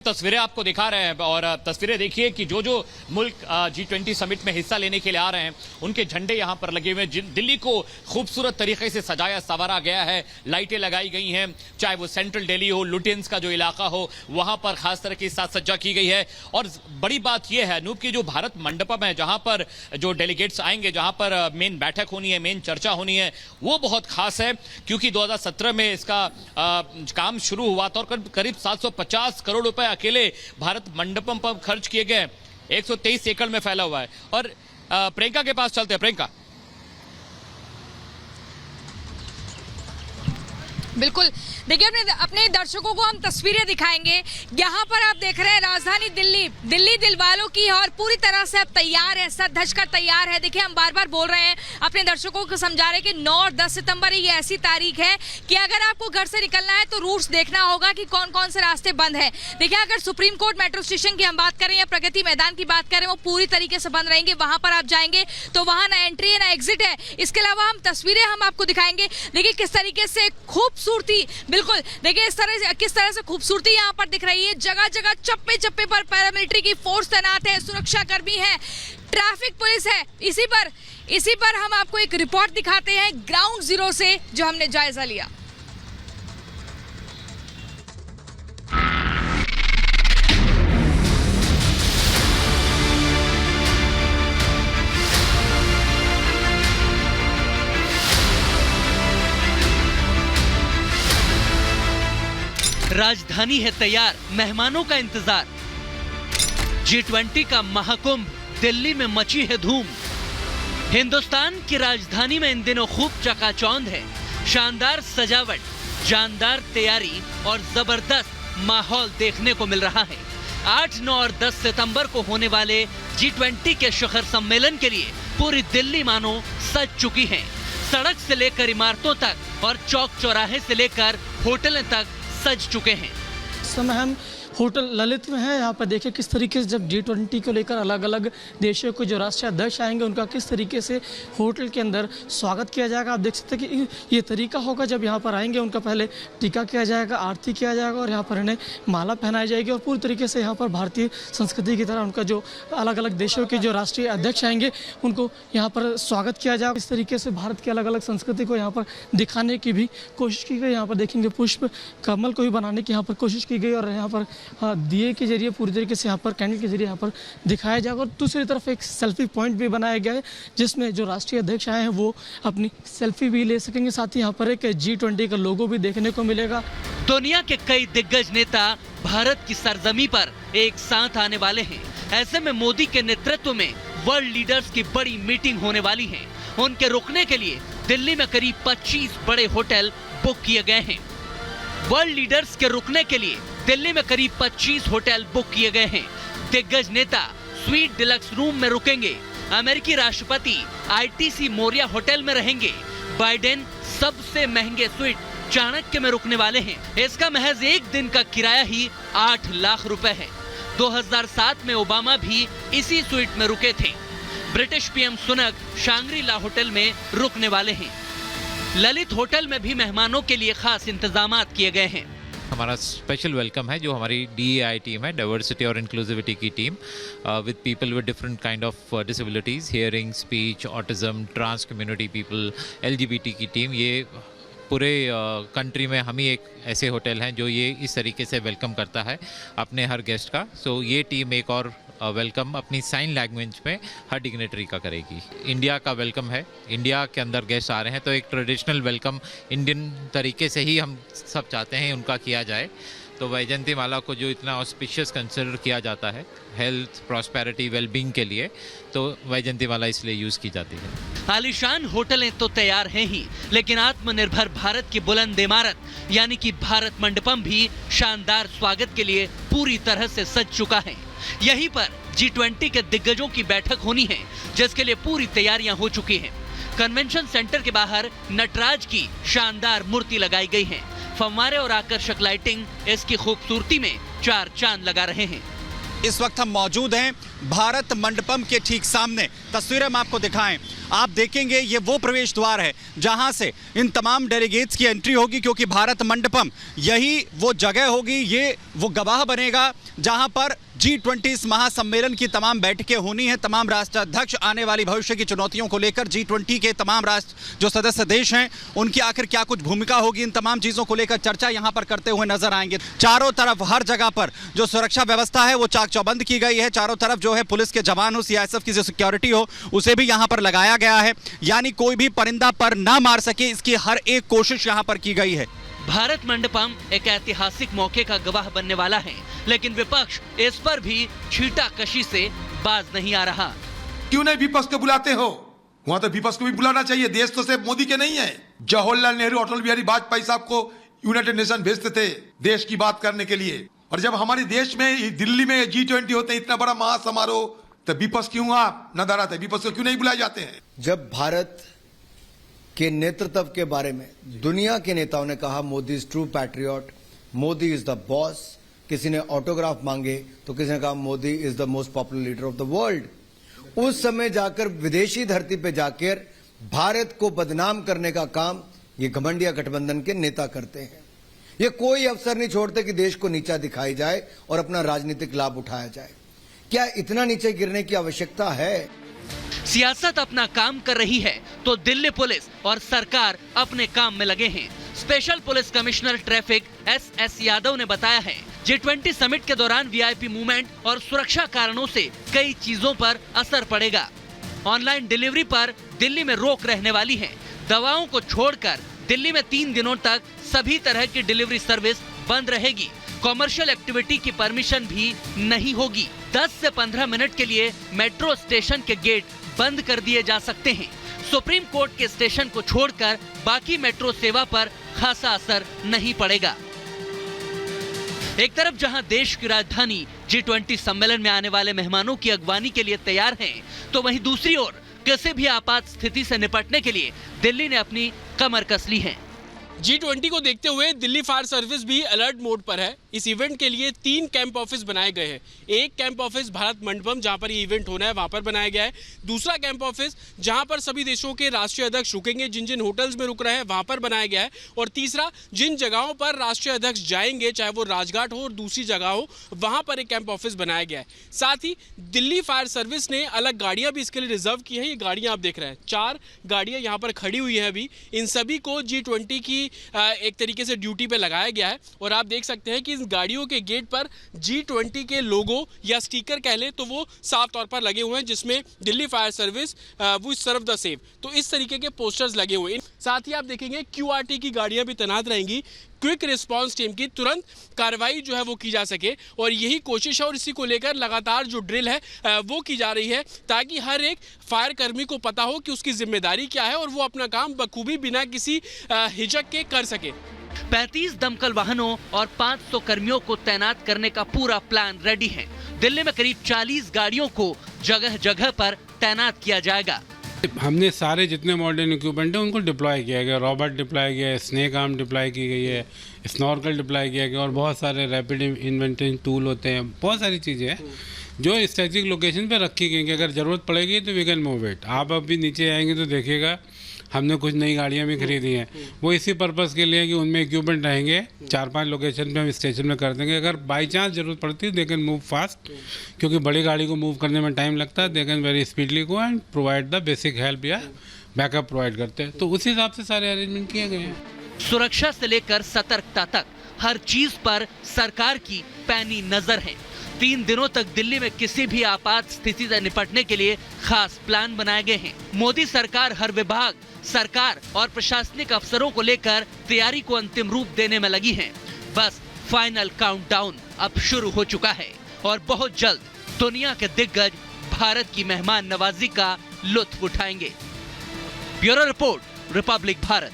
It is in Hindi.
तस्वीरें आपको दिखा रहे हैं और तस्वीरें देखिए कि जो जो मुल्क G20 समिट में हिस्सा लेने के लिए आ रहे हैं उनके झंडे यहां पर लगे हुए हैं। दिल्ली को खूबसूरत तरीके से सजाया संवारा गया है, लाइटें लगाई गई हैं, चाहे वो सेंट्रल दिल्ली हो, लुटियंस का जो इलाका हो, वहां पर खास तरह की साज सज्जा की गई है। और बड़ी बात यह है अनूप की जो भारत मंडपम है, जहां पर जो डेलीगेट्स आएंगे, जहां पर मेन बैठक होनी है, मेन चर्चा होनी है, वो बहुत खास है क्योंकि 2017 में इसका काम शुरू हुआ था और करीब 750 करोड़ रुपए अकेले भारत मंडपम पर खर्च किए गए। 123 एकड़ में फैला हुआ है। और प्रियंका के पास चलते हैं। प्रियंका, बिल्कुल, देखिए अपने दर्शकों को हम तस्वीरें दिखाएंगे। यहाँ पर आप देख रहे हैं राजधानी दिल्ली दिलवालों की, और पूरी तरह से अब तैयार है, सज धज कर तैयार है। देखिए हम बार बार बोल रहे हैं, अपने दर्शकों को समझा रहे हैं कि 9 और 10 सितंबर ये ऐसी तारीख है कि अगर आपको घर से निकलना है तो रूट्स देखना होगा कि कौन कौन से रास्ते बंद है। देखिए अगर सुप्रीम कोर्ट मेट्रो स्टेशन की हम बात करें या प्रगति मैदान की बात करें, वो पूरी तरीके से बंद रहेंगे। वहां पर आप जाएंगे तो वहां ना एंट्री है ना एग्जिट है। इसके अलावा हम तस्वीरें हम आपको दिखाएंगे। देखिए किस तरीके से खूबसूरती, बिल्कुल देखिए किस तरह से खूबसूरती यहाँ पर दिख रही है। जगह जगह चप्पे चप्पे पर पैरामिलिट्री की फोर्स तैनात है, सुरक्षा कर्मी है, ट्रैफिक पुलिस है। इसी पर हम आपको एक रिपोर्ट दिखाते हैं ग्राउंड जीरो से, जो हमने जायजा लिया। राजधानी है तैयार, मेहमानों का इंतजार। G20 का महाकुंभ, दिल्ली में मची है धूम। हिंदुस्तान की राजधानी में इन दिनों खूब चकाचौंध है। शानदार सजावट, जानदार तैयारी और जबरदस्त माहौल देखने को मिल रहा है। 8, 9 और 10 सितंबर को होने वाले G20 के शिखर सम्मेलन के लिए पूरी दिल्ली मानो सज चुकी है। सड़क से लेकर इमारतों तक और चौक चौराहे से लेकर होटलें तक सज चुके हैं। इस समय हम होटल ललित में हैं। यहाँ पर देखिए किस तरीके से जब G20 को लेकर अलग अलग देशों के जो राष्ट्रीय अध्यक्ष आएंगे उनका किस तरीके से होटल के अंदर स्वागत किया जाएगा। आप देख सकते हैं कि ये तरीका होगा, जब यहाँ पर आएंगे उनका पहले टीका किया जाएगा, आरती किया जाएगा और यहाँ पर इन्हें माला पहनाई जाएगी। और पूरी तरीके से यहाँ पर भारतीय संस्कृति की तरह उनका जो अलग अलग देशों के जो राष्ट्रीय अध्यक्ष आएंगे उनको यहाँ पर स्वागत किया जाएगा। इस तरीके से भारत की अलग अलग संस्कृति को यहाँ पर दिखाने की भी कोशिश की गई। यहाँ पर देखेंगे पुष्प कमल को भी बनाने की यहाँ पर कोशिश की गई और यहाँ पर दिए के जरिए पूरी तरीके से यहाँ पर कैंडल के जरिए यहाँ पर दिखाया जाएगा। और दूसरी तरफ एक सेल्फी पॉइंट भी बनाया गया है जिसमें जो राष्ट्रीय अध्यक्ष आए हैं वो अपनी सेल्फी भी ले सकेंगे। साथ ही यहाँ पर एक G20 का लोगो भी देखने को मिलेगा। दुनिया के कई दिग्गज नेता भारत की सरजमी पर एक साथ आने वाले हैं। ऐसे में मोदी के नेतृत्व में वर्ल्ड लीडर्स की बड़ी मीटिंग होने वाली है। उनके रुकने के लिए दिल्ली में करीब 25 बड़े होटल बुक किए गए हैं। वर्ल्ड लीडर्स के रुकने के लिए दिल्ली में करीब 25 होटल बुक किए गए हैं। दिग्गज नेता स्वीट डिलक्स रूम में रुकेंगे। अमेरिकी राष्ट्रपति ITC मोरिया होटल में रहेंगे। बाइडेन सबसे महंगे स्वीट चाणक्य में रुकने वाले हैं। इसका महज एक दिन का किराया ही 8 लाख रुपए है। 2007 में ओबामा भी इसी स्वीट में रुके थे। ब्रिटिश PM सुनक शांग्री-ला होटल में रुकने वाले हैं। ललित होटल में भी मेहमानों के लिए खास इंतजामात किए गए हैं। हमारा स्पेशल वेलकम है जो हमारी DEI टीम है, डाइवर्सिटी और इंक्लूसिविटी की team, with people with different kind of disabilities, hearing, speech, autism, trans community people, LGBT की टीम। ये पूरे कंट्री में हम ही एक ऐसे होटल हैं जो ये इस तरीके से वेलकम करता है अपने हर गेस्ट का। सो ये टीम एक और वेलकम अपनी साइन लैंग्वेज में हर डिग्नेटरी का करेगी। इंडिया का वेलकम है, इंडिया के अंदर गेस्ट आ रहे हैं तो एक ट्रेडिशनल वेलकम इंडियन तरीके से ही हम सब चाहते हैं उनका किया जाए। तो वैजयंती माला को जो इतना ऑस्पिशियस कंसिडर किया जाता है हेल्थ, प्रॉस्पेरिटी, वेलबींग के लिए, तो वैजयंती माला इसलिए यूज़ की जाती है। आलीशान होटलें तो तैयार हैं ही, लेकिन आत्मनिर्भर भारत की बुलंद इमारत यानी कि भारत मंडपम भी शानदार स्वागत के लिए पूरी तरह से सज चुका है। यहीं पर G20 के दिग्गजों की बैठक होनी है जिसके लिए पूरी तैयारियां हो चुकी हैं। कन्वेंशन सेंटर के बाहर नटराज की शानदार मूर्ति लगाई गई है। फव्वारे और आकर्षक लाइटिंग इसकी खूबसूरती में 4 चांद लगा रहे हैं। इस वक्त हम मौजूद हैं भारत मंडपम के ठीक सामने। तस्वीरें हम आपको दिखाएं, आप देखेंगे ये वो प्रवेश द्वार है जहां से इन तमाम डेलीगेट्स की एंट्री होगी, क्योंकि भारत मंडपम यही वो जगह होगी, ये वो गवाह बनेगा जहां पर G20 महासम्मेलन की तमाम बैठकें होनी है। तमाम राष्ट्राध्यक्ष आने वाली भविष्य की चुनौतियों को लेकर G20 के तमाम राष्ट्र जो सदस्य देश हैं उनकी आखिर क्या कुछ भूमिका होगी, इन तमाम चीज़ों को लेकर चर्चा यहां पर करते हुए नजर आएंगे। चारों तरफ हर जगह पर जो सुरक्षा व्यवस्था है वो चाक चौबंद की गई है। चारों तरफ जो है पुलिस के जवान हो, CISF की जो सिक्योरिटी हो उसे भी यहां पर लगाया गया है, यानी कोई भी परिंदा पर ना मार सके इसकी हर एक कोशिश यहां पर की गई है। भारत मंडपम एक ऐतिहासिक मौके का गवाह बनने वाला है, लेकिन विपक्ष इस पर भी छींटाकशी से बाज नहीं आ रहा। क्यों नहीं विपक्ष को बुलाते हो? वहाँ तो विपक्ष को भी बुलाना चाहिए। देश तो सिर्फ मोदी के नहीं है। जवाहरलाल नेहरू, अटल बिहारी वाजपेयी साहब को यूनाइटेड नेशन भेजते थे देश की बात करने के लिए, और जब हमारे देश में दिल्ली में G20 होते हैं, इतना बड़ा महासमारोह, तो विपक्ष क्यों आप नदारा थे? विपक्ष को क्यों नहीं बुलाए जाते हैं? जब भारत के नेतृत्व के बारे में दुनिया के नेताओं ने कहा Modi is true patriot, Modi is the boss, किसी ने ऑटोग्राफ मांगे तो किसी ने कहा Modi is the most popular leader of the world, उस समय जाकर विदेशी धरती पे जाकर भारत को बदनाम करने का काम ये घमंडिया गठबंधन के नेता करते हैं। ये कोई अवसर नहीं छोड़ते कि देश को नीचा दिखाई जाए और अपना राजनीतिक लाभ उठाया जाए। क्या इतना नीचे गिरने की आवश्यकता है? सियासत अपना काम कर रही है तो दिल्ली पुलिस और सरकार अपने काम में लगे हैं। Special police commissioner traffic SS Yadav ने बताया है G20 समिट के दौरान VIP मूवमेंट और सुरक्षा कारणों से कई चीजों पर असर पड़ेगा। ऑनलाइन डिलीवरी पर दिल्ली में रोक रहने वाली है। दवाओं को छोड़कर दिल्ली में 3 दिनों तक सभी तरह की डिलीवरी सर्विस बंद रहेगी। कॉमर्शियल एक्टिविटी की परमिशन भी नहीं होगी। 10 से 15 मिनट के लिए मेट्रो स्टेशन के गेट बंद कर दिए जा सकते हैं। सुप्रीम कोर्ट के स्टेशन को छोड़कर बाकी मेट्रो सेवा पर खासा असर नहीं पड़ेगा। एक तरफ जहां देश की राजधानी G20 सम्मेलन में आने वाले मेहमानों की अगवानी के लिए तैयार है, तो वहीं दूसरी ओर किसी भी आपात स्थिति से निपटने के लिए दिल्ली ने अपनी कमर कस ली है। G20 को देखते हुए दिल्ली फायर सर्विस भी अलर्ट मोड पर है। इस इवेंट के लिए 3 कैंप ऑफिस बनाए गए हैं। एक कैंप ऑफिस भारत मंडपम जहां पर ये इवेंट होना है वहां पर बनाया गया है। दूसरा कैंप ऑफिस जहां पर सभी देशों के राष्ट्रीय अध्यक्ष रुकेंगे, जिन जिन होटल्स में रुक रहे हैं वहां पर बनाया गया है। और तीसरा, जिन जगहों पर राष्ट्रीय अध्यक्ष जाएंगे, चाहे वो राजघाट हो और दूसरी जगह हो, वहां पर एक कैंप ऑफिस बनाया गया है। साथ ही दिल्ली फायर सर्विस ने अलग गाड़ियां भी इसके लिए रिजर्व की है। ये गाड़ियां आप देख रहे हैं, 4 गाड़ियां यहाँ पर खड़ी हुई है अभी। इन सभी को G20 की एक तरीके से ड्यूटी पे लगाया गया है। और आप देख सकते हैं कि इन गाड़ियों के गेट पर G20 के लोगो या स्टिकर कह लें तो वो साफ तौर पर लगे हुए हैं, जिसमें दिल्ली फायर सर्विस वो सर्व द सेफ, तो इस तरीके के पोस्टर्स लगे हुए हैं। साथ ही आप देखेंगे QRT की गाड़ियां भी तैनात रहेंगी, क्विक रिस्पांस टीम की, तुरंत कार्रवाई जो है वो की जा सके। और यही कोशिश है और इसी को लेकर लगातार जो ड्रिल है वो की जा रही है, ताकि हर एक फायर कर्मी को पता हो कि उसकी जिम्मेदारी क्या है और वो अपना काम बखूबी बिना किसी हिचक के कर सके। 35 दमकल वाहनों और 500 कर्मियों को तैनात करने का पूरा प्लान रेडी है। दिल्ली में करीब 40 गाड़ियों को जगह जगह पर तैनात किया जाएगा। हमने सारे जितने मॉडर्न इक्विपमेंट हैं उनको डिप्लॉय किया गया। रॉबोट डिप्लॉय किया है, स्नेक आर्म डिप्लॉय की गई है, स्नॉर्कल डिप्लॉय किया गया और बहुत सारे रैपिड इन्वेंटरी टूल होते हैं। बहुत सारी चीज़ें हैं जो स्ट्रेटेजिक लोकेशन पे रखी गई कि अगर ज़रूरत पड़ेगी तो वी कैन मूव इट। आप अभी नीचे आएंगे तो देखिएगा हमने कुछ नई गाड़ियाँ भी खरीदी हैं। वो इसी पर्पज़ के लिए कि उनमें इक्विपमेंट रहेंगे। 4-5 लोकेशन पे हम स्टेशन में कर देंगे। अगर बाई चांस ज़रूरत पड़ती है दे कैन मूव फास्ट, क्योंकि बड़ी गाड़ी को मूव करने में टाइम लगता है। They can very speedily go and provide the basic help या बैकअप प्रोवाइड करते हैं। तो उस हिसाब से सारे अरेंजमेंट किए गए हैं। सुरक्षा से लेकर सतर्कता तक हर चीज पर सरकार की पैनी नजर है। 3 दिनों तक दिल्ली में किसी भी आपात स्थिति से निपटने के लिए खास प्लान बनाए गए हैं। मोदी सरकार हर विभाग, सरकार और प्रशासनिक अफसरों को लेकर तैयारी को अंतिम रूप देने में लगी है। बस फाइनल काउंटडाउन अब शुरू हो चुका है और बहुत जल्द दुनिया के दिग्गज भारत की मेहमान नवाजी का लुत्फ उठाएंगे। Bureau report, Republic Bharat.